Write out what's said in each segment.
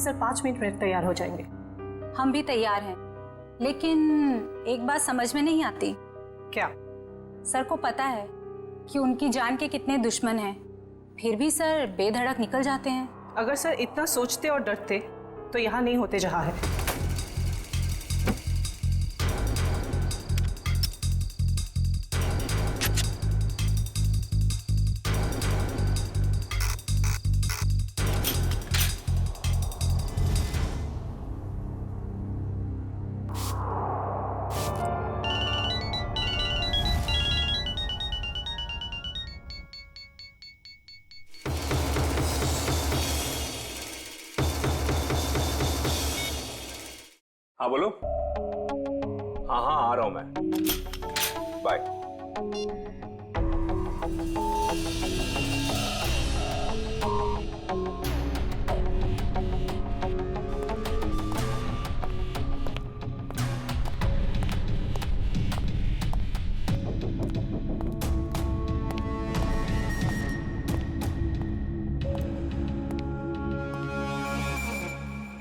Sir 5 minute में तैयार हो जाएंगे। हम भी तैयार हैं, लेकिन एक बात समझ में नहीं आती। क्या? सर को पता है कि उनकी जान के कितने दुश्मन हैं, फिर भी सर बेधड़क निकल जाते हैं। अगर सर इतना सोचते और डरते तो यहाँ नहीं होते जहाँ है। हाँ बोलो। हाँ हाँ आ रहा हूं मैं, bye.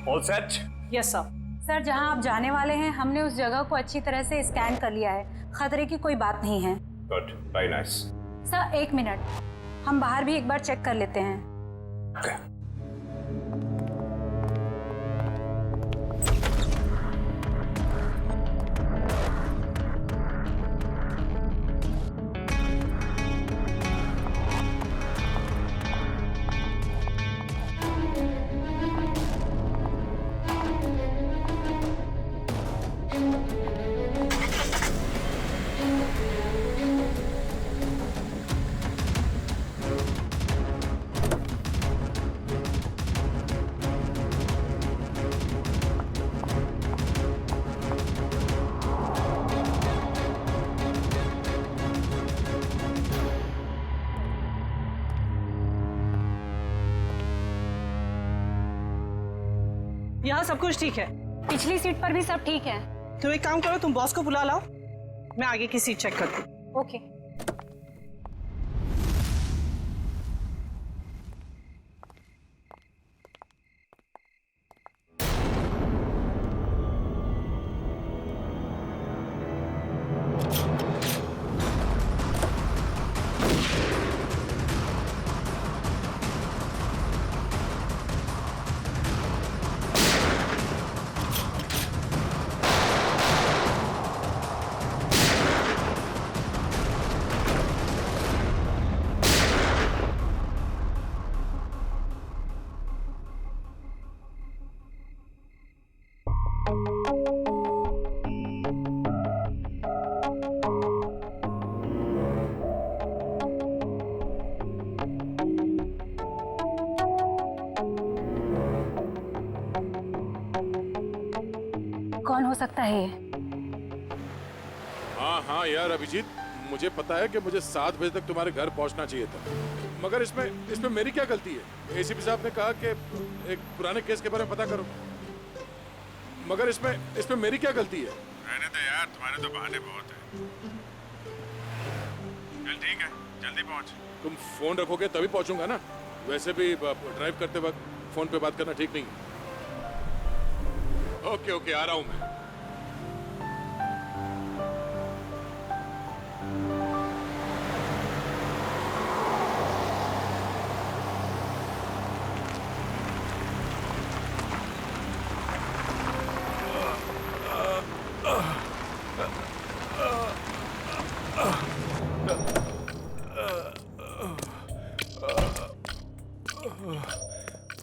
All set? Yes sir. Sir जहां आप जाने वाले हैं हमने उस जगह को अच्छी तरह से स्कैन कर लिया है, खतरे की कोई बात नहीं है। Good, very nice. Sir 1 minute, हम बाहर भी एक बार चेक कर लेते हैं। Okay. यहाँ सब कुछ ठीक है। पिछली सीट पर भी सब ठीक है। तुम एक काम करो, तुम बॉस को बुला लाओ, मैं आगे की सीट चेक करती हूँ। ओके। कौन हो सकता है ये? हाँ हाँ यार अभिजीत, मुझे पता है कि मुझे 7 बजे तक तुम्हारे घर पहुंचना चाहिए था, मगर इसमें मेरी क्या गलती है? एसीपी साहब ने कहा कि एक पुराने केस के बारे में पता करो, मगर इसमें मेरी क्या गलती है? रहने दो यार, तुम्हारे तो बहाने बहुत हैं। चल ठीक है, जल्दी पहुंच। तुम फोन रखोगे तभी पहुंचूंगा ना, वैसे भी ड्राइव करते वक्त फोन पे बात करना ठीक नहीं है। ओके ओके, आ रहा हूं मैं।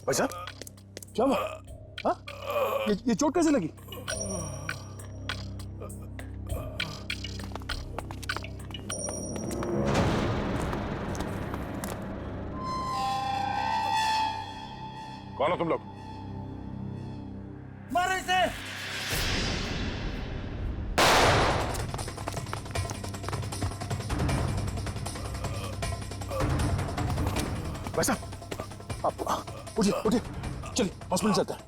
भाई साहब क्या हुआ? हाँ? ये चोट कैसे लगी? कौन हो तुम लोग? मारो इसे! भाई साहब आप उठिए उठिए, चलिए हॉस्पिटल चलते हैं।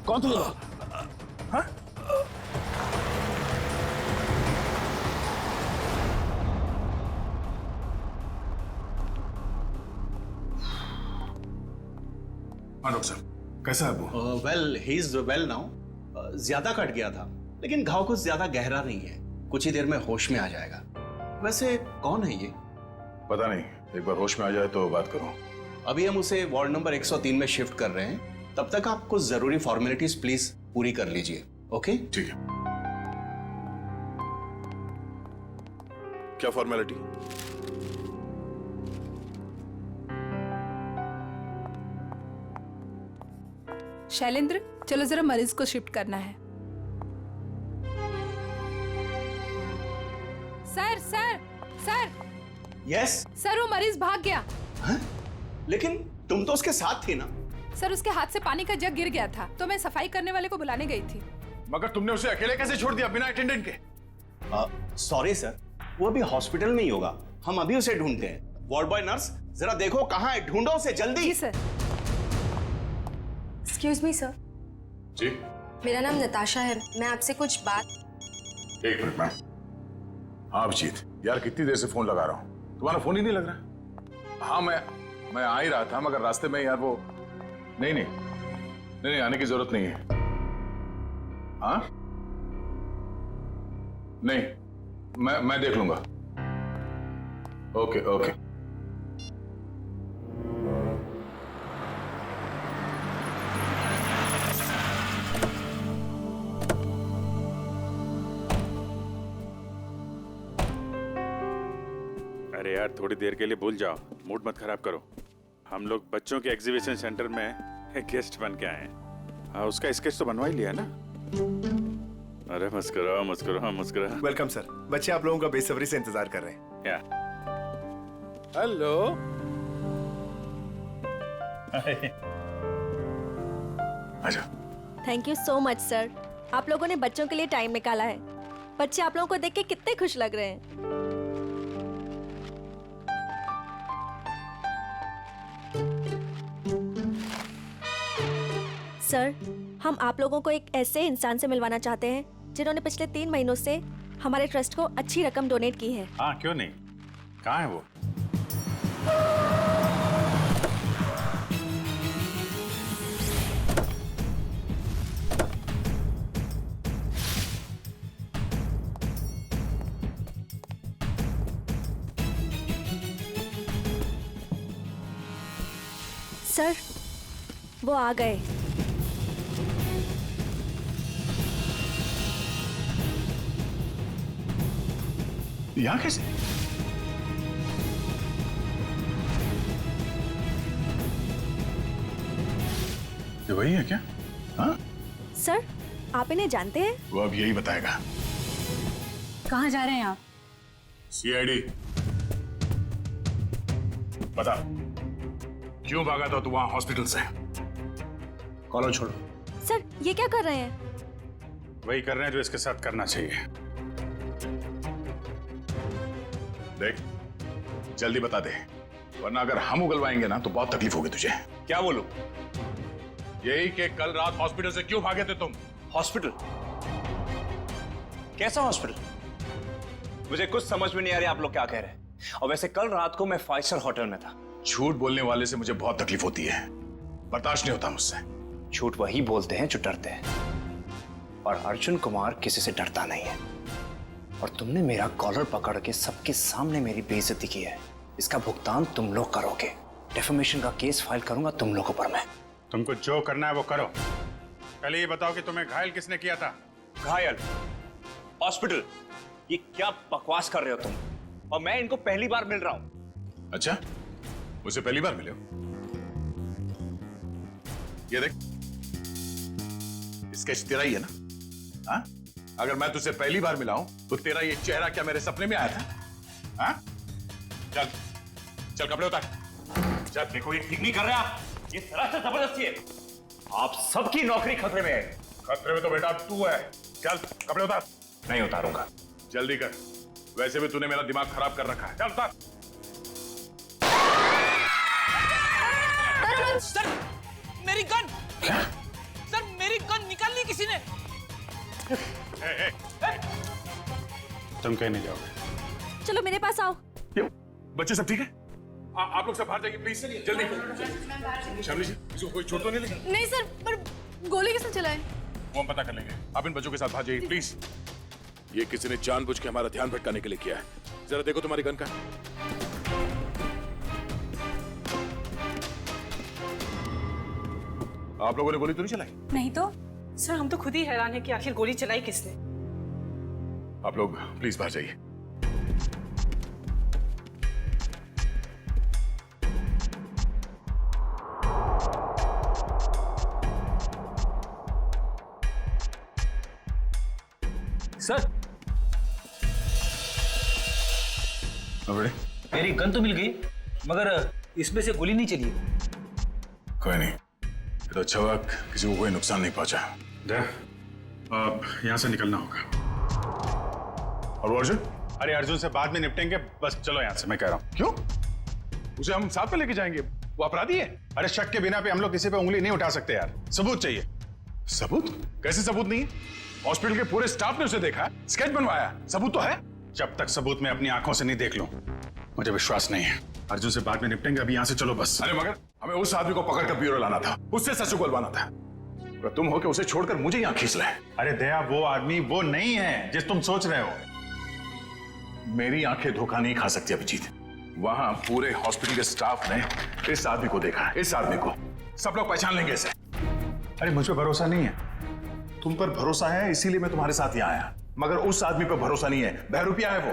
कौन थे ये लोग? हाँ? हाँ डॉक्टर साहब, कैसा है वो? Well he is well now. ज्यादा कट गया था, लेकिन घाव कुछ ज्यादा गहरा नहीं है, कुछ ही देर में होश में आ जाएगा। वैसे कौन है ये? पता नहीं, एक बार होश में आ जाए तो बात करूं। अभी हम उसे वार्ड नंबर 103 में शिफ्ट कर रहे हैं, तब तक आप कुछ जरूरी फॉर्मेलिटीज प्लीज पूरी कर लीजिए। ओके? ठीक है। क्या फॉर्मेलिटी? शैलेंद्र, चलो जरा मरीज को शिफ्ट करना है। Sir sir sir yes. Sir, वो मरीज भाग गया। लेकिन तुम तो उसके साथ थी ना? सर, उसके हाथ से पानी का जग गिर गया था, तो मैं सफाई करने वाले को बुलाने गई थी। मगर तुमने उसे अकेले कैसे छोड़ दिया बिना अटेंडेंट के? सॉरी सर, वो अभी हॉस्पिटल में ही होगा, हम अभी उसे ढूंढते हैं। वार्ड बॉय नर्स, जरा देखो कहाँ है, ढूंढो उसे जल्दी। जी सर। एक्सक्यूज मी सर, जी। मेरा नाम नताशा है, मैं आपसे कुछ बात। एक मिनट मैम। हाँ अभिजीत, यार कितनी देर से फोन लगा रहा हूँ, तुम्हारा फोन ही नहीं लग रहा। हाँ मैं आ ही रहा था, मगर रास्ते में यार वो नहीं आने की जरूरत नहीं है। हाँ नहीं, मैं देख लूंगा। Okay okay. अरे यार, थोड़ी देर के लिए भूल जाओ, मूड मत खराब करो। हम लोग बच्चों के एग्जीबिशन सेंटर में गेस्ट बन के आए हैं। हाँ, उसका स्केच तो बनवा ही लिया ना? अरे मुस्कुराओ मुस्कुराओ मुस्कुराओ। वेलकम सर, बच्चे आप लोगों का बेसब्री से इंतजार कर रहे हैं। या हेलो। आजा। Thank you so much sir, आप लोगों ने बच्चों के लिए टाइम निकाला है। बच्चे आप लोगों को देख के कितने खुश लग रहे हैं। सर, हम आप लोगों को एक ऐसे इंसान से मिलवाना चाहते हैं जिन्होंने पिछले 3 महीनों से हमारे ट्रस्ट को अच्छी रकम डोनेट की है। हाँ, क्यों नहीं, कहाँ है वो? सर, वो आ गए। यहाँ कैसे? ये वही है क्या? हाँ? सर, आप इन्हें जानते हैं? वो अब यही बताएगा। कहाँ जा रहे हैं आप? सीआईडी। बता, क्यों भागा था तू वहां हॉस्पिटल से? कॉलर छोड़ो। सर, ये क्या कर रहे हैं? वही कर रहे हैं जो इसके साथ करना चाहिए। देख, जल्दी बता दे, वरना अगर हम उगलवाएंगे ना तो बहुत तकलीफ होगी तुझे। क्या बोलूं? यही कि कल रात हॉस्पिटल से क्यों भागे थे तुम? हॉस्पिटल? कैसा हॉस्पिटल? मुझे कुछ समझ में नहीं आ रहा आप लोग क्या कह रहे हैं। और वैसे कल रात को मैं 5 स्टार होटल में था। झूठ बोलने वाले से मुझे बहुत तकलीफ होती है, बर्दाश्त नहीं होता मुझसे। झूठ वही बोलते हैं जो डरते हैं, और अर्जुन कुमार किसी से डरता नहीं है। और तुमने मेरा कॉलर पकड़ के सबके सामने मेरी बेइज्जती की है, इसका भुगतान तुम लोग करोगे। डेफेमेशन का केस फाइल करूंगा तुम लोगों पर मैं। तुमको जो करना है वो करो। पहले ये बताओ कि तुम्हें घायल किसने किया था? घायल? हॉस्पिटल? ये क्या बकवास कर रहे हो तुम? और मैं इनको पहली बार मिल रहा हूं। अच्छा, मुझे पहली बार मिले हो? ये देख, स्केच तेरा ही है ना? हाँ? अगर मैं तुझसे पहली बार मिला हूं तो तेरा ये चेहरा क्या मेरे सपने में आया था? हाँ? चल चल कपड़े उतार। चल, देखो ये ठीक नहीं कर रहे आप, ये सरासर जबरदस्ती है। आप सबकी नौकरी खतरे में है। खतरे में तो बेटा तू है। चल कपड़े उतार। नहीं उतारूंगा। जल्दी कर, वैसे भी तूने मेरा दिमाग खराब कर रखा है। चल उतार। सर, मेरी गन! सर, मेरी गन निकाल ली किसी ने। तुम कहीं नहीं जाओगे। चलो मेरे पास आओ। क्यों? बच्चे सब ठीक है? आप लोग सब बाहर जाइए प्लीज, जल्दी। शामली जी, इसको कोई चोट तो नहीं लगी? नहीं सर, पर गोली किसने चलाई? वो हम पता कर लेंगे। आप इन बच्चों के साथ बाहर जाइए प्लीज। ये किसी ने जानबूझ के हमारा ध्यान भटकाने के लिए किया है। जरा देखो तुम्हारी गन का। आप लोगों ने गोली तो नहीं चलाई? नहीं तो। सर हम तो खुद ही हैरान है कि आखिर गोली चलाई किसने। आप लोग प्लीज बाहर जाइए। सर बड़े, मेरी गन तो मिल गई, मगर इसमें से गोली नहीं चली। कोई नहीं, ये तो अच्छा हुआ किसी को कोई नुकसान नहीं पहुंचा। अब यहाँ से निकलना होगा। और वो अर्जुन? अरे अर्जुन से बाद में निपटेंगे, बस चलो यहाँ से, मैं कह रहा हूँ। क्यों? उसे हम साथ में लेके जाएंगे, वो अपराधी है। अरे शक के बिना पे हम लोग किसी पे उंगली नहीं उठा सकते यार, सबूत चाहिए। सबूत? कैसे सबूत नहीं है? हॉस्पिटल के पूरे स्टाफ ने उसे देखा, स्केच बनवाया, सबूत तो है। जब तक सबूत मैं अपनी आंखों से नहीं देख लूं, मुझे विश्वास नहीं है। अर्जुन से बाद में निपटेंगे, अभी यहाँ से चलो बस। अरे मगर हमें उस आदमी को पकड़कर ब्यूरो लाना था, उससे सच उगलवाना था। तो तुम हो के उसे छोड़कर मुझे यहाँ खींच लाए। अरे दया, वो आदमी वो नहीं है जिस तुम सोच रहे हो। मेरी आंखें धोखा नहीं खा सकती अभिजीत। वहां पूरे हॉस्पिटल के स्टाफ ने इस आदमी को देखा, इस आदमी को सब लोग पहचान लेंगे इसे। अरे मुझ पर भरोसा नहीं है। तुम पर भरोसा है इसीलिए मैं तुम्हारे साथ यहाँ आया, मगर उस आदमी पर भरोसा नहीं है, बहरूपिया है वो।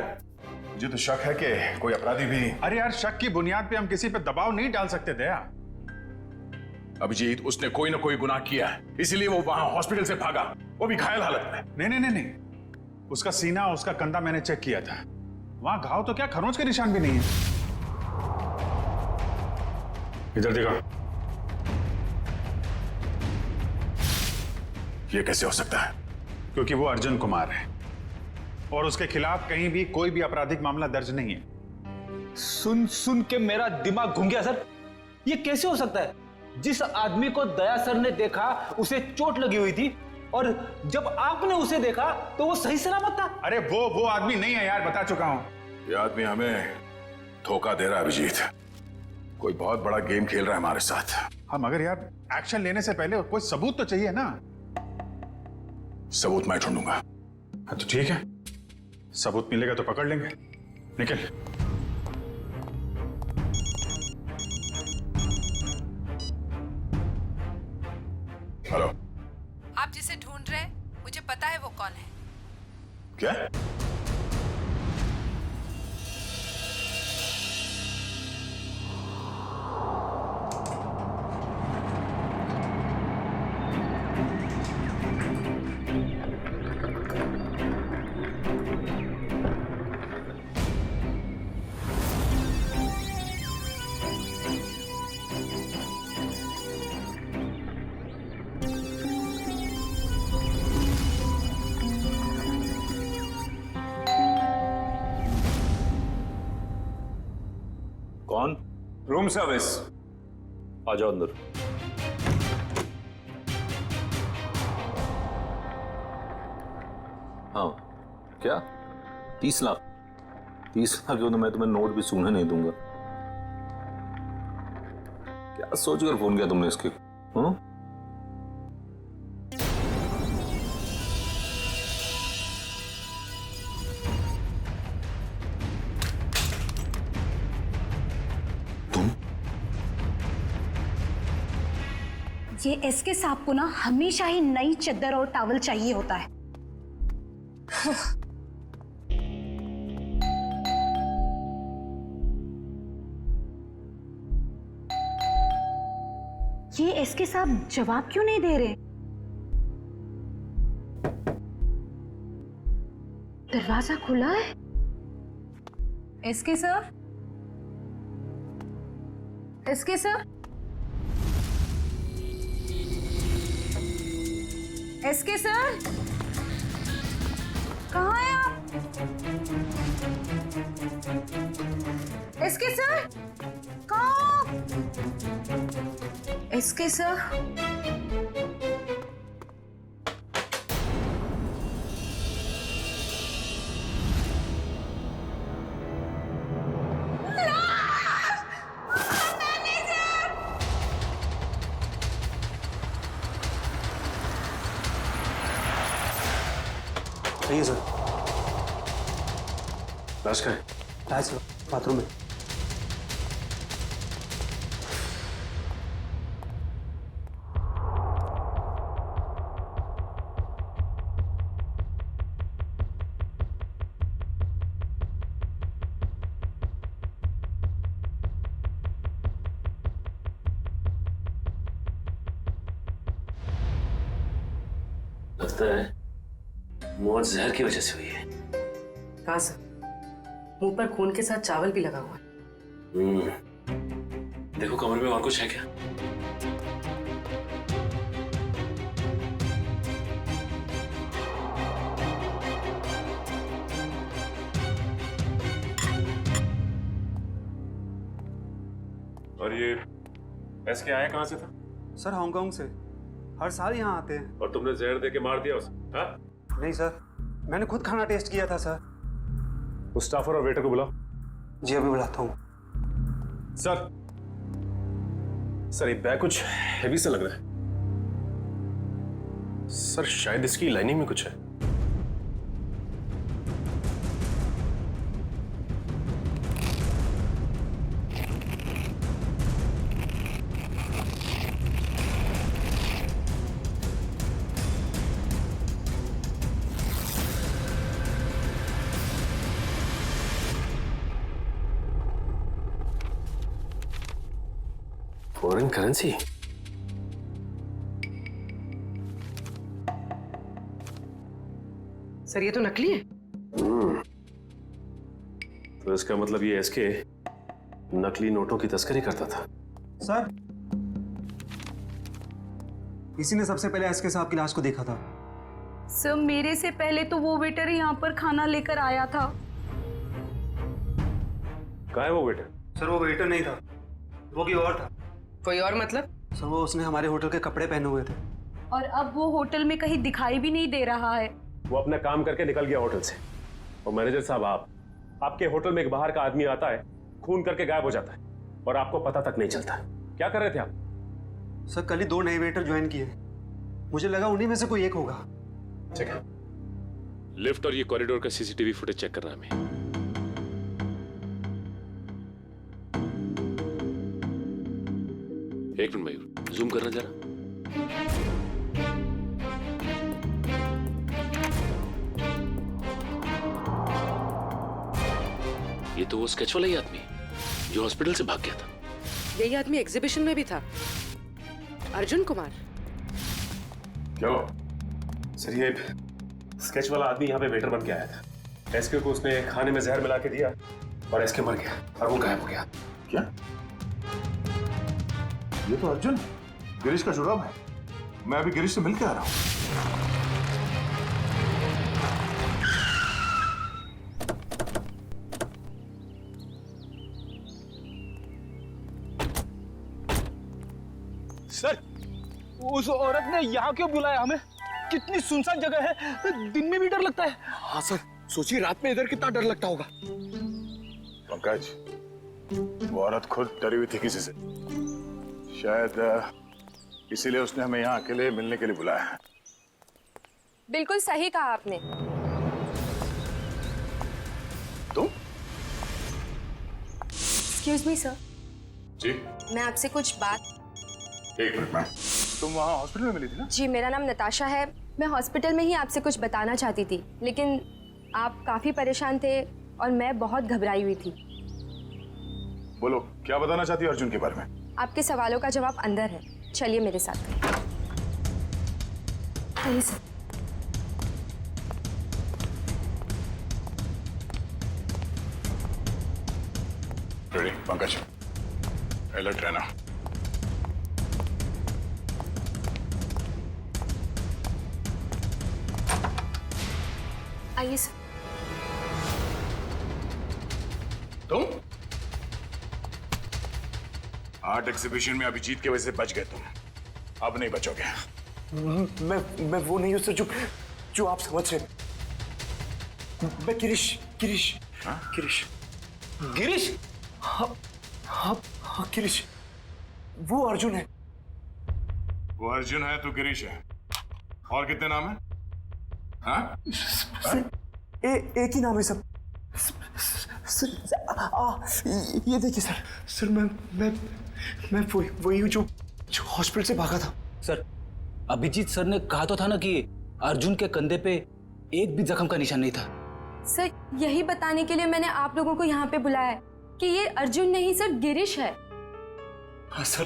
मुझे तो शक है कि कोई अपराधी भी। अरे यार, शक की बुनियाद पे हम किसी पे दबाव नहीं डाल सकते दया। अभिजीत, उसने कोई ना कोई गुनाह किया है, इसीलिए वो वहां हॉस्पिटल से भागा, वो भी घायल हालत में। नहीं नहीं नहीं नहीं, उसका सीना, उसका कंधा मैंने चेक किया था, वहां घाव तो क्या खरोंच के निशान भी नहीं है। इधर देखो। ये कैसे हो सकता है? क्योंकि वो अर्जुन कुमार है और उसके खिलाफ कहीं भी कोई भी आपराधिक मामला दर्ज नहीं है। सुन सुन के मेरा दिमाग घूम गया सर। ये कैसे हो सकता है? जिस आदमी को दया सर ने देखा उसे चोट लगी हुई थी, और जब आपने उसे देखा तो वो सही सलामत था। अरे वो आदमी नहीं है यार, बता चुका हूं। ये आदमी हमें धोखा दे रहा है अभिजीत, कोई बहुत बड़ा गेम खेल रहा है हमारे साथ। हाँ, मगर यार एक्शन लेने से पहले कोई सबूत तो चाहिए ना। सबूत मैं ढूंढूंगा। हाँ तो ठीक है, सबूत मिलेगा तो पकड़ लेंगे। निकल। हेलो। आप जिसे ढूंढ रहे हैं, मुझे पता है वो कौन है। क्या? कौन? Room service. आ जाओ अंदर। हाँ क्या? 30 लाख? 30 लाख क्यों? तो मैं तुम्हें नोट भी सूंघने नहीं दूंगा। क्या सोचकर फोन किया तुमने इसके? हाँ? ये एसके साहब को ना हमेशा ही नई चद्दर और टॉवल चाहिए होता है। ये एसके साहब जवाब क्यों नहीं दे रहे? दरवाजा खुला है। SK sir, SK sir, SK sir, कहाँ हैं आप? एसके सर, कहाँ? एसके सर, चाहिए सर। लाश का है? लाश बाथरूम में। लगता है मौत जहर की वजह से हुई है। कहाँ सर? मुंह पर खून के साथ चावल भी लगा हुआ है। देखो कमरे में और कुछ है क्या? और ये एसके आया कहाँ से था? सर हांगकांग से। हर साल यहाँ आते हैं। और तुमने जहर दे के मार दिया उसे? हाँ? नहीं सर, मैंने खुद खाना टेस्ट किया था सर। उस स्टाफर और वेटर को बुलाओ। जी अभी बुलाता हूँ। सर सर ये बैग कुछ हेवी सा लग रहा है। सर शायद इसकी लाइनिंग में कुछ है। Foreign currency? सर ये तो नकली है। तो इसका मतलब ये एसके नकली नोटों की तस्करी करता था। सर इसी ने सबसे पहले एसके साहब की लाश को देखा था। सर मेरे से पहले तो वो वेटर यहाँ पर खाना लेकर आया था। कहाँ है वो वेटर? सर वो वेटर नहीं था, वो कोई और था। कोई और मतलब? सर वो उसने हमारे होटल के कपड़े पहने हुए थे। और अब वो होटल में कहीं दिखाई भी नहीं दे रहा है। वो अपना काम करके निकल गया होटल से। और मैनेजर साहब आपके होटल में एक बाहर का आदमी आता है, खून करके गायब हो जाता है और आपको पता तक नहीं चलता। क्या कर रहे थे आप? सर कल ही 2 नए वेटर ज्वाइन किए। मुझे लगा उन्हीं में से कोई एक होगा। ठीक है, लिफ्ट और ये कॉरिडोर का सीसीटीवी फुटेज चेक करना है हमें। एक मिनट मयूर, जूम करना जरा। ये तो वो स्केच वाला ही आदमी जो हॉस्पिटल से भाग गया था। यही आदमी एग्जीबिशन में भी था, अर्जुन कुमार। क्यों? सर ये स्केच वाला आदमी यहाँ पे वेटर बन के आया था। एसके को उसने खाने में जहर मिला के दिया और एसके मर गया और वो गायब हो गया। क्या? ये तो अर्जुन गिरीश का जुड़ाव है। मैं अभी गिरीश से मिल के आ रहा हूँ। सर उस औरत ने यहाँ क्यों बुलाया हमें? कितनी सुनसान जगह है, दिन में भी डर लगता है। हाँ सर, सोचिए रात में इधर कितना डर लगता होगा। पंकज, वो औरत खुद डरी हुई थी किसी से। शायद इसीलिए उसने हमें यहाँ अकेले मिलने के लिए बुलाया है। बिल्कुल सही कहा आपने। तुम? एक्सक्यूज मी सर, जी मैं आपसे कुछ बात। एक मिनट मैम, तुम वहाँ हॉस्पिटल में मिली थी ना? जी मेरा नाम नताशा है। मैं हॉस्पिटल में ही आपसे कुछ बताना चाहती थी, लेकिन आप काफी परेशान थे और मैं बहुत घबराई हुई थी। बोलो, क्या बताना चाहती हो अर्जुन के बारे में? आपके सवालों का जवाब अंदर है, चलिए मेरे साथ। आइए सर। रेडी पंकज, अलर्ट रहना। आइए सर। तुम आर्ट एग्जीबिशन में अभिजीत की वजह से बच गए तुम, अब नहीं बचोगे। मैं वो नहीं हूं सर जो आप समझ रहे। मैं गिरीश। हाँ? गिरीश? हाँ गिरीश, वो अर्जुन है। वो अर्जुन है तो गिरीश है। और कितने नाम है? हाँ? एक ही नाम है सब। ये देखिए सर, सर मैं वही हूँ जो हॉस्पिटल से भागा था। सर, अभिजीत सर ने कहा तो था ना कि अर्जुन के कंधे पे एक भी जख्म का निशान नहीं था। सर यही बताने के लिए मैंने आप लोगों को यहाँ पे बुलाया है कि ये अर्जुन नहीं सर गिरीश है। हाँ सर,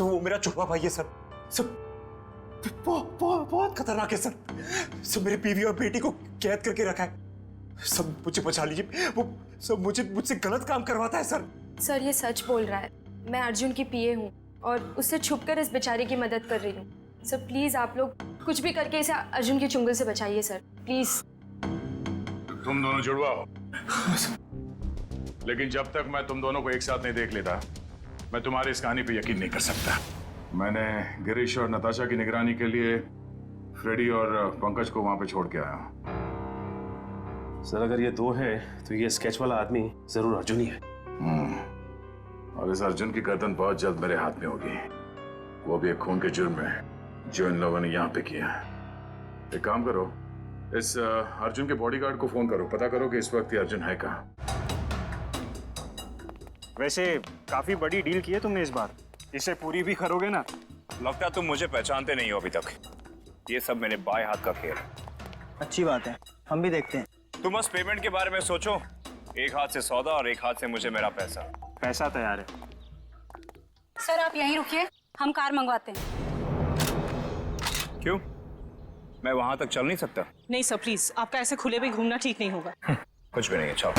वो मेरा छुपा भाई है सर। बहुत खतरनाक है सर। मेरी बीवी और बेटी को कैद करके रखा है। सब मुझे बचा लीजिए, वो सब मुझसे गलत काम करवाता है सर। सर ये सच बोल रहा है। मैं अर्जुन की पीए हूँ और उससे छुपकर इस बेचारे की मदद कर रही हूँ। सर प्लीज आप लोग कुछ भी करके इसे अर्जुन के चुंगल से बचाइए सर, प्लीज। तुम दोनों जुड़वा हो, लेकिन जब तक मैं तुम दोनों को एक साथ नहीं देख लेता, मैं तुम्हारी इस कहानी पे यकीन नहीं कर सकता। मैंने गिरीश और नताशा की निगरानी के लिए फ्रेडी और पंकज को वहां पे छोड़ के आया। सर अगर ये दो हैं तो ये स्केच वाला आदमी जरूर अर्जुन ही है। और इस अर्जुन की गर्दन बहुत जल्द मेरे हाथ में होगी, वो भी एक खून के जुर्म में जो इन लोगों ने यहाँ पे किया। एक काम करो, इस अर्जुन के बॉडीगार्ड को फोन करो, पता करो कि इस वक्त ये अर्जुन है कहाँ। वैसे काफी बड़ी डील की है तुमने इस बार, इसे पूरी भी करोगे ना? लगता तुम मुझे पहचानते नहीं हो अभी तक। ये सब मेरे बाएं हाथ का खेल। अच्छी बात है, हम भी देखते हैं। तुम बस पेमेंट के बारे में सोचो, एक हाथ से सौदा और एक हाथ से मुझे मेरा पैसा। पैसा तैयार है। सर आप यहीं रुकिए, हम कार मंगवाते हैं। क्यों, मैं वहां तक चल नहीं सकता? नहीं सर प्लीज, आपका ऐसे खुले में घूमना ठीक नहीं होगा। कुछ भी नहीं है, चलो।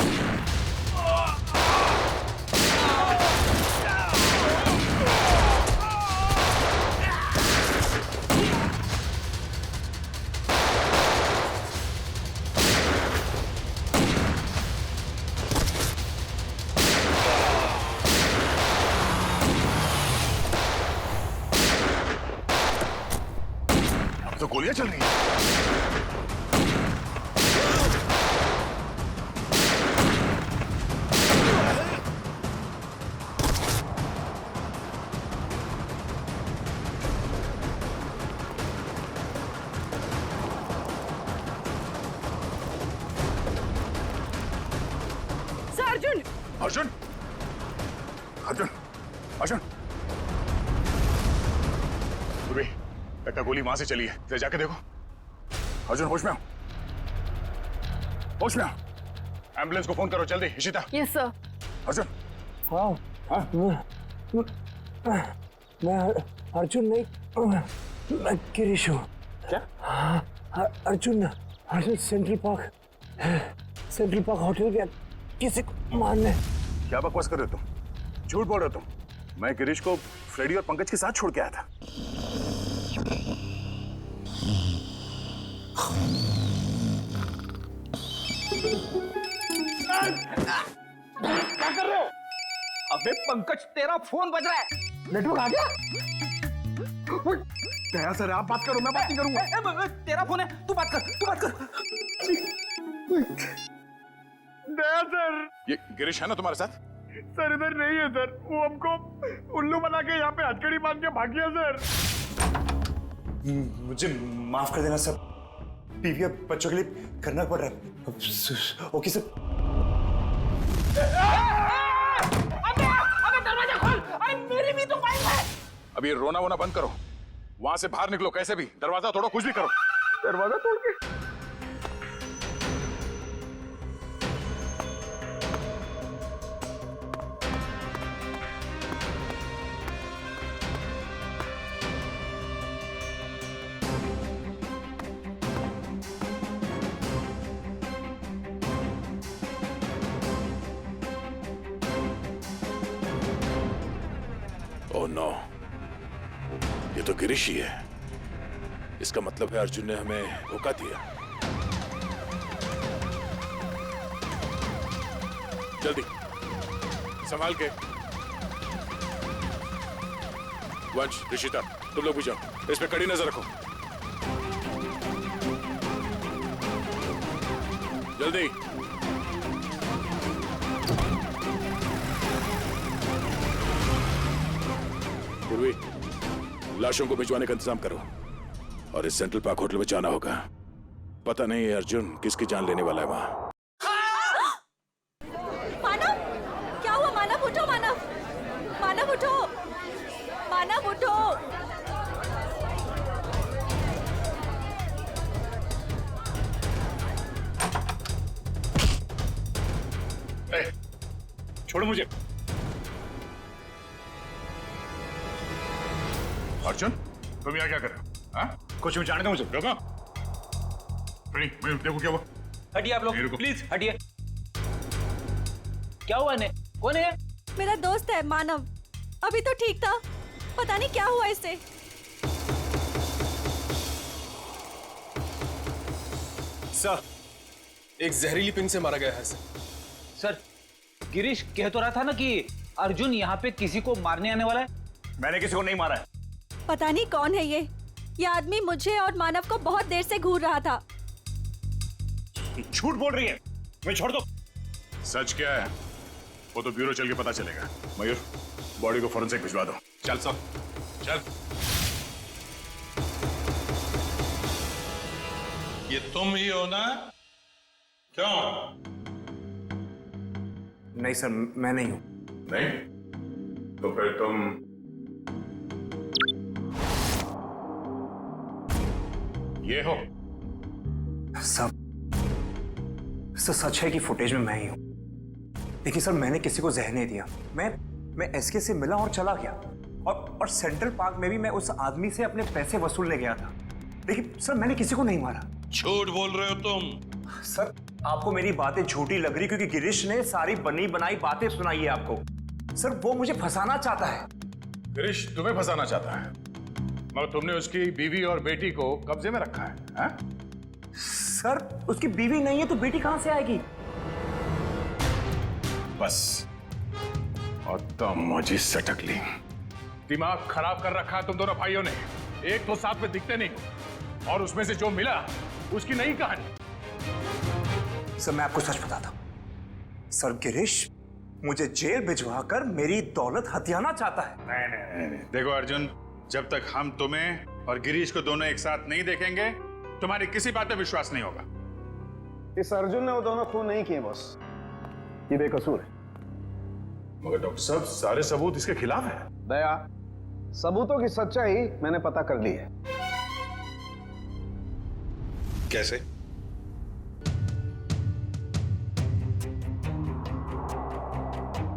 तो गोलियां चल रही हैं। सर अर्जुन! अर्जुन! अर्जुन! अर्जुन! लगता गोली वहां से चली है, जरा जाके देखो। अर्जुन होश में आओ, होश में आओ। एम्बुलेंस को फोन करो जल्दी। इशिता। Yes sir. अर्जुन। हाँ मैं अर्जुन नहीं, मैं गिरीश हूँ। क्या? अर्जुन सेंट्रल पार्क होटल गया किसी को मारने। क्या बकवास कर रहे हो तुम? झूठ बोल रहे हो तुम। मैं गिरीश को फ्रेडी और पंकज के साथ छोड़ के आया था। क्या कर रहे हो? अबे पंकज, तेरा फोन बज रहा है। नेटवर्क आ गया? दया सर आप बात करो, मैं बात नहीं करूंगा। तेरा फोन है, तू बात कर। दया सर। ये गिरीश है ना तुम्हारे साथ? सर इधर नहीं है सर, वो हमको उल्लू बना के यहाँ पे हथकड़ी बांध के भाग गया सर। मुझे माफ कर देना सर, बीवी और बच्चों के लिए करना पड़ रहा है। Okay sir. अबे दरवाजा खोल, अरे मेरी भी तो फाइल है। अब ये रोना वोना बंद करो, वहां से बाहर निकलो कैसे भी, दरवाजा तोड़ो, कुछ भी करो। दरवाजा तोड़ के? ओह नो, ये तो गिरीश ही है। इसका मतलब है अर्जुन ने हमें धोखा दिया। जल्दी संभाल के। वंश, ऋषिता, तुम लोग भी जाओ, इस पे कड़ी नजर रखो। जल्दी। पूर्वी, लाशों को भिजवाने का इंतजाम करो और इस सेंट्रल पार्क होटल में जाना होगा। पता नहीं है अर्जुन किसकी जान लेने वाला है वहां। मानव, क्या हुआ? मानव उठो, मानव, मानव उठो, मानव उठो। छोड़ो मुझे। अर्जुन, तुम यहाँ क्या कर रहे हो? हाँ? कुछ भी जानते हो मुझे? रुको। देखो क्या हुआ। हटिए आप लोग, प्लीज हटिए। क्या हुआ इन्हें? कौन है? मेरा दोस्त है मानव, अभी तो ठीक था, पता नहीं क्या हुआ इसे। सर, एक जहरीली पिन से मारा गया है सर, गिरीश कह तो रहा था ना कि अर्जुन यहाँ पे किसी को मारने आने वाला है। मैंने किसी को नहीं मारा है। पता नहीं कौन है ये आदमी मुझे और मानव को बहुत देर से घूर रहा था। झूठ बोल रही है, मैं छोड़ दो। सच क्या है वो तो ब्यूरो चल के पता चलेगा। मयूर, बॉडी को फॉरेंसिक भिजवा दो। चल सब, चल। ये तुम ही हो ना? क्यों? नहीं सर, मैं नहीं हूं। नहीं? तो फिर तुम ये हो? सब सच है कि फुटेज में मैं ही हूं। देखिए सर, मैंने किसी को जहर नहीं दिया। मैं एसके से मिला और चला गया, और सेंट्रल पार्क में भी मैं उस आदमी से अपने पैसे वसूलने गया था। देखिए सर, मैंने किसी को नहीं मारा। झूठ बोल रहे हो तुम। सर, आपको मेरी बातें झूठी लग रही क्योंकि गिरीश ने सारी बनी बनाई बातें सुनाई है आपको। सर, वो मुझे फंसाना चाहता है। गिरीश तुम्हें फंसाना चाहता है, मगर तुमने उसकी बीवी और बेटी को कब्जे में रखा है, हा? सर, उसकी बीवी नहीं है तो बेटी कहां से आएगी? बस, और तुम मुझे सटक ली। दिमाग खराब कर रखा है तुम दोनों भाइयों ने। एक तो साथ में दिखते नहीं हो, और उसमें से जो मिला उसकी नई कहानी। सर, मैं आपको सच बताता हूं। सर, गिरीश मुझे जेल भिजवा कर मेरी दौलत हथियाना चाहता है। नहीं। देखो अर्जुन, जब तक हम तुम्हें और गिरीश को दोनों एक साथ नहीं देखेंगे, तुम्हारी किसी बात पे विश्वास नहीं होगा। इस अर्जुन ने वो दोनों खून नहीं किए बॉस, ये बेकसूर है। मगर डॉक्टर साहब, सारे सबूत इसके खिलाफ है। दया, सबूतों की सच्चाई मैंने पता कर ली है। कैसे?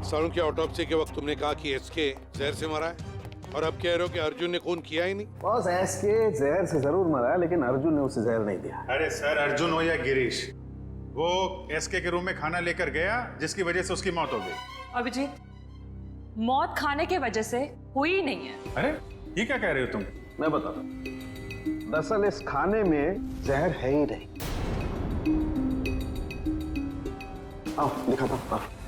सारुण की ऑटोप्सी के वक्त तुमने कहा कि एसके जहर से मरा है, और अब कह रहे हो कि अर्जुन ने खून किया ही नहीं। बॉस, एसके जहर से जरूर मरा है, लेकिन अर्जुन ने उसे जहर नहीं दिया। अरे सर, अर्जुन हो या गिरीश, वो एसके के रूम में खाना लेकर गया जिसकी वजह से उसकी मौत हो गई। अभिजीत, मौत खाने की वजह से हुई ही नहीं है। अरे ये क्या कह रहे हो तुम? मैं बताता हूं, दरअसल इस खाने में जहर है ही नहीं। आओ दिखाता हूं।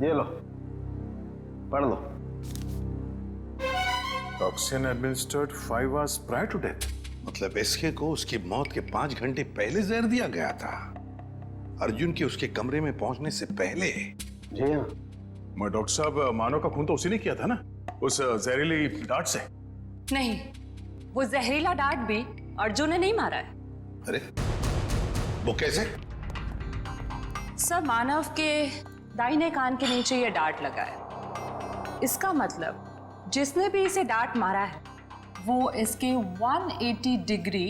ये लो, पढ़ लो। Toxin administered 5 hours prior to death। मतलब एसके को उसकी मौत के 5 घंटे पहले जहर दिया गया था, अर्जुन के उसके कमरे में पहुंचने से पहले। जी हाँ। मगर डॉक्टर साहब, मानव का खून तो उसी ने किया था ना, उस जहरीली डांट से। नहीं, वो जहरीला डांट भी अर्जुन ने नहीं मारा है। अरे वो कैसे? सर, मानव के दाहिने कान के नीचे ये डार्ट लगा है। इसका मतलब जिसने भी इसे डार्ट मारा है वो इसके 180 डिग्री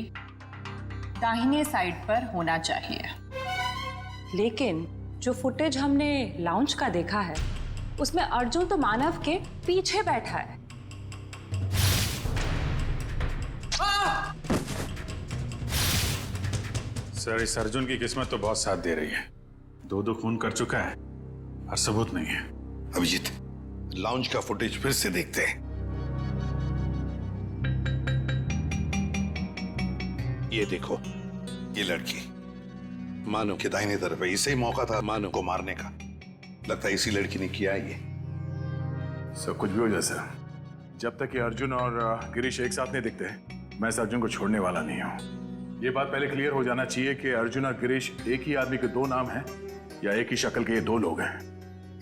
दाहिने साइड पर होना चाहिए। लेकिन जो फुटेज हमने लाउंज का देखा है उसमें अर्जुन तो मानव के पीछे बैठा है। सर, इस अर्जुन की किस्मत तो बहुत साथ दे रही है। 2 खून कर चुका है और सबूत नहीं है। अभिजीत, लाउंज का फुटेज फिर से देखते हैं। ये देखो, ये लड़की मानो के दाहिने तरफ है। इसे ही मौका था मानो को मारने का। लगता है इसी लड़की ने किया ये। सब कुछ भी हो जाए सर, जब तक ये अर्जुन और गिरीश एक साथ नहीं दिखते मैं इस अर्जुन को छोड़ने वाला नहीं हूँ। ये बात पहले क्लियर हो जाना चाहिए कि अर्जुन और गिरीश एक ही आदमी के 2 नाम हैं या एक ही शक्ल के ये 2 लोग हैं।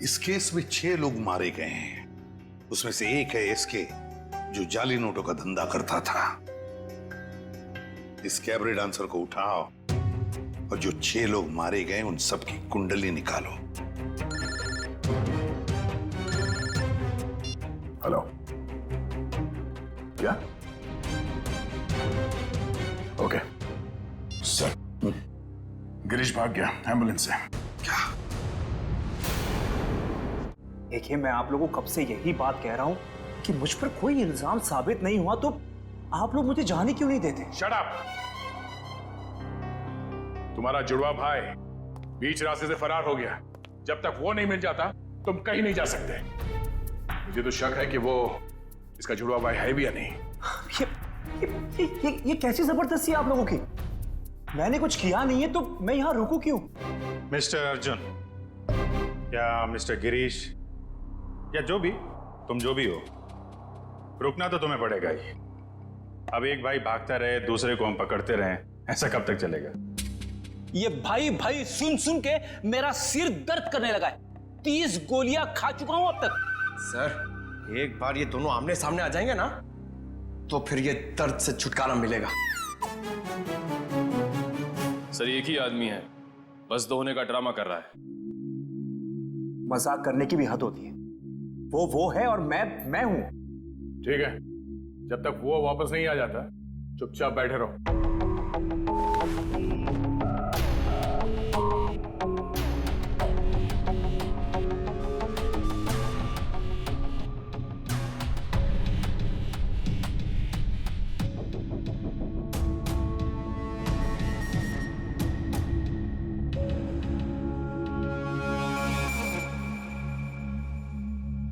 इस केस में 6 लोग मारे गए हैं। उसमें से एक है एसके, जो जाली नोटों का धंधा करता था। इस कैबरे डांसर को उठाओ और जो 6 लोग मारे गए उन सबकी कुंडली निकालो। हेलो, क्या? ओके सर, गिरीश भाग गया एम्बुलेंस से। देखिए, मैं आप लोगों को कब से यही बात कह रहा हूं कि मुझ पर कोई इल्जाम साबित नहीं हुआ तो आप लोग मुझे जाने क्यों नहीं देते? Shut up! तुम्हारा जुड़वा भाई बीच रास्ते से फरार हो गया। जब तक वो नहीं मिल जाता तुम कहीं नहीं जा सकते। मुझे तो शक है कि वो इसका जुड़वा भाई है भी या नहीं। ये कैसी जबरदस्ती है आप लोगों की? मैंने कुछ किया नहीं है तो मैं यहां रुकूं क्यों? मिस्टर अर्जुन या मिस्टर गिरीश या जो भी तुम जो भी हो, रुकना तो तुम्हें पड़ेगा ही। अब एक भाई भागता रहे, दूसरे को हम पकड़ते रहे, ऐसा कब तक चलेगा? ये भाई भाई सुन सुन के मेरा सिर दर्द करने लगा है। 30 गोलियां खा चुका हूं अब तक। सर, एक बार ये दोनों आमने सामने आ जाएंगे ना तो फिर ये दर्द से छुटकारा मिलेगा। सर, एक ही आदमी है, बस 2 होने का ड्रामा कर रहा है। मजाक करने की भी हद होती है। वो है और मैं हूं। ठीक है, जब तक वो वापस नहीं आ जाता चुपचाप बैठे रहो।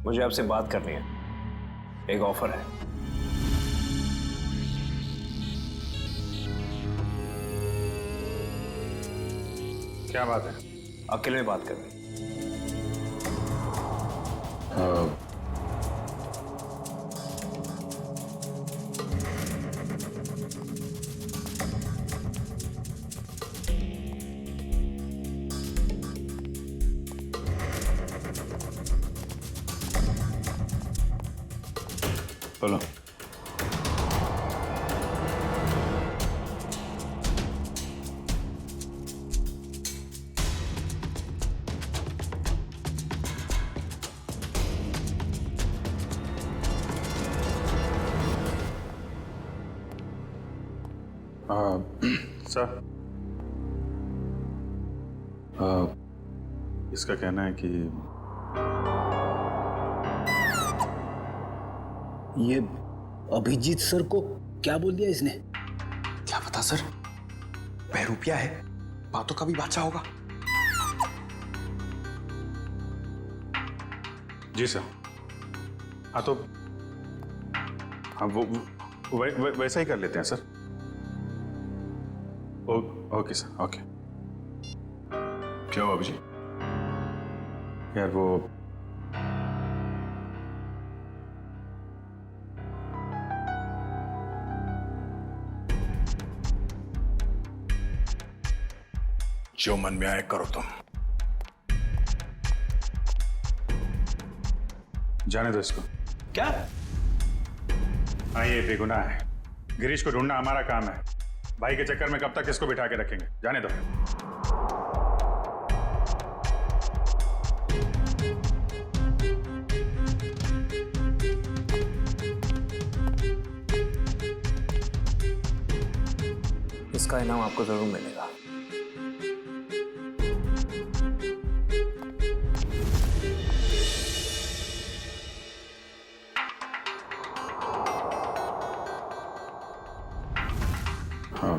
मुझे आपसे बात करनी है, एक ऑफर है। क्या बात है? अकेले में बात करनी। बोलो। सर, इसका कहना है कि ये अभिजीत सर को क्या बोल दिया इसने? क्या पता सर, बहरूपिया है, बातों का भी बादशाह होगा। जी सर। हाँ तो हाँ वो वैसा ही कर लेते हैं सर। Okay sir, okay. क्या हुआ अभिजीत? यार वो जो मन में आए करो तुम। जाने दो इसको। क्या? हाँ, ये बेगुनाह है। गिरीश को ढूंढना हमारा काम है। भाई के चक्कर में कब तक इसको बिठा के रखेंगे? जाने दो। उसका इनाम आपको जरूर मिलेगा। हाँ,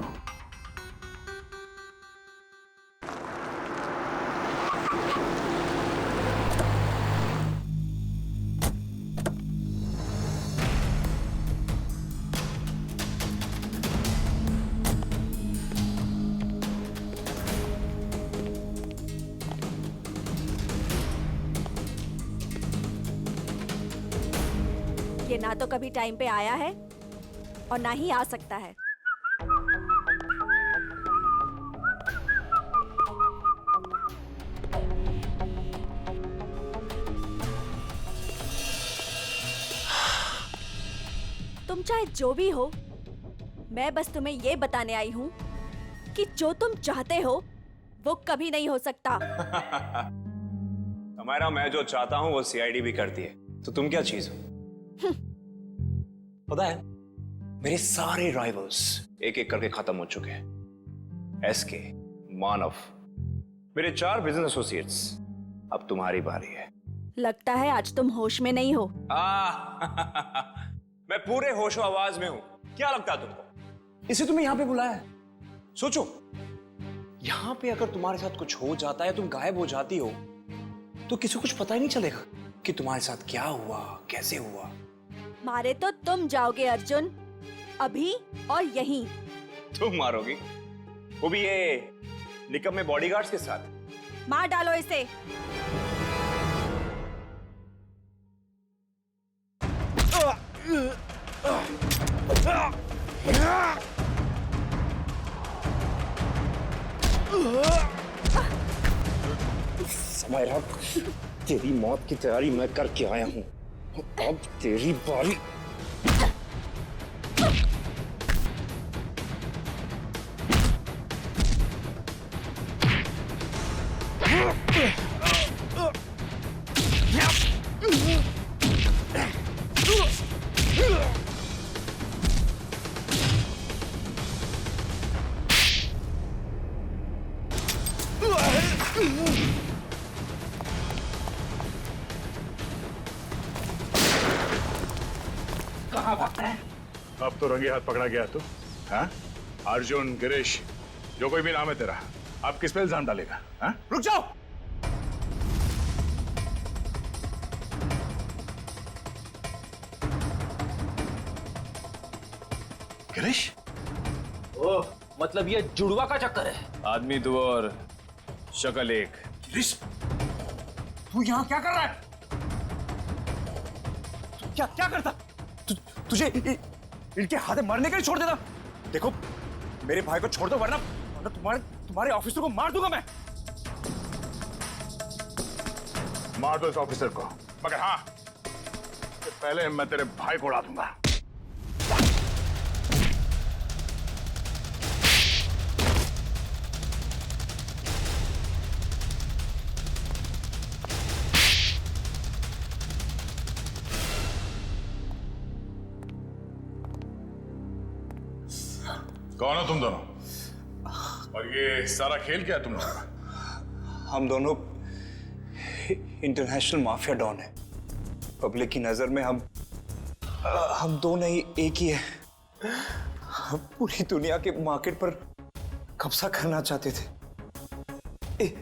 ये ना तो कभी टाइम पे आया है और ना ही आ सकता है। तुम चाहे जो भी हो, मैं बस तुम्हें ये बताने आई हूँ कि जो तुम चाहते हो वो कभी नहीं हो सकता। हमारा मैं जो चाहता हूँ वो सीआईडी भी करती है, तो तुम क्या चीज हो? पता है, मेरे सारे राइवल्स एक एक करके खत्म हो चुके हैं। एसके, मानव, मेरे 4 बिजनेस एसोसिएट्स। अब तुम्हारी बारी है। लगता है आज तुम होश में नहीं हो। मैं पूरे होशो आवाज में हूं। क्या लगता है तुमको? इसे तुम्हें यहां पे बुलाया है। सोचो, यहां पे अगर तुम्हारे साथ कुछ हो जाता है, तुम गायब हो जाती हो, तो किसी को कुछ पता ही नहीं चलेगा कि तुम्हारे साथ क्या हुआ, कैसे हुआ। मारे तो तुम जाओगे अर्जुन, अभी और यहीं। तुम मारोगी? वो भी ये निकम्मे बॉडीगार्ड्स के साथ? मार डालो इसे। समायरा, तेरी मौत की तैयारी मैं करके आया हूं। अब तेरी बारी। कहाँ भागता है? अब तो रंगे हाथ पकड़ा गया तू। हाँ? अर्जुन, गिरीश, जो कोई भी नाम है तेरा, अब किस पे इल्जाम डालेगा? हाँ? रुक जाओ। गिरीश? ओह, मतलब ये जुड़वा का चक्कर है। आदमी दो और शक्ल एक। गिरीश, तू यहाँ क्या कर रहा है? तू क्या करता? तुझे इनके हाथे मरने के लिए छोड़ देता? देखो, मेरे भाई को छोड़ दो, वरना तुम्हारे ऑफिसर को मार दूंगा मैं। मार दो इस ऑफिसर को, मगर हाँ, पहले मैं तेरे भाई को उड़ा दूंगा। कौन हो तुम दोनों? और ये सारा खेल क्या है तुम लोगों का? हम दोनों इंटरनेशनल माफिया डॉन हैं। पब्लिक की नजर में हम दो नहीं, एक ही है। हम पूरी दुनिया के मार्केट पर कब्जा करना चाहते थे,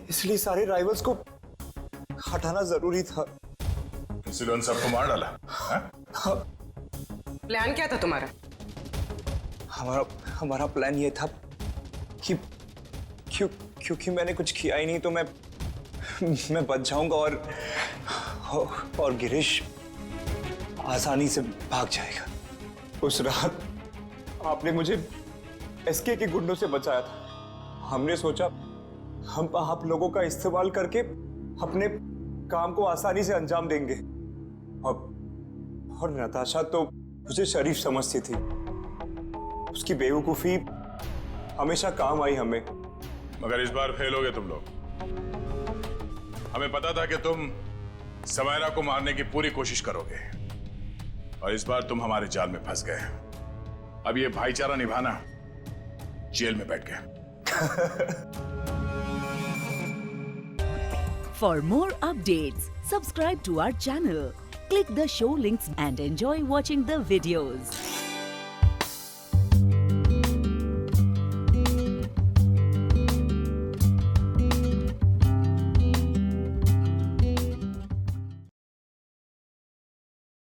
इसलिए सारे राइवल्स को हटाना जरूरी था। इसलिए उन सबको मार डाला? प्लान क्या था तुम्हारा? हमारा प्लान ये था कि क्योंकि मैंने कुछ किया ही नहीं, तो मैं बच जाऊंगा और गिरीश आसानी से भाग जाएगा। उस रात आपने मुझे एसके के गुंडों से बचाया था। हमने सोचा हम आप लोगों का इस्तेमाल करके अपने काम को आसानी से अंजाम देंगे, और नताशा तो मुझे शरीफ समझती थी। उसकी बेवकूफी हमेशा काम आई हमें। मगर इस बार फेल हो गए तुम लोग। हमें पता था कि तुम समायरा को मारने की पूरी कोशिश करोगे, और इस बार तुम हमारे जाल में फंस गए। अब ये भाईचारा निभाना जेल में बैठ गया। For more updates, subscribe to our channel, click the show links and enjoy watching the videos.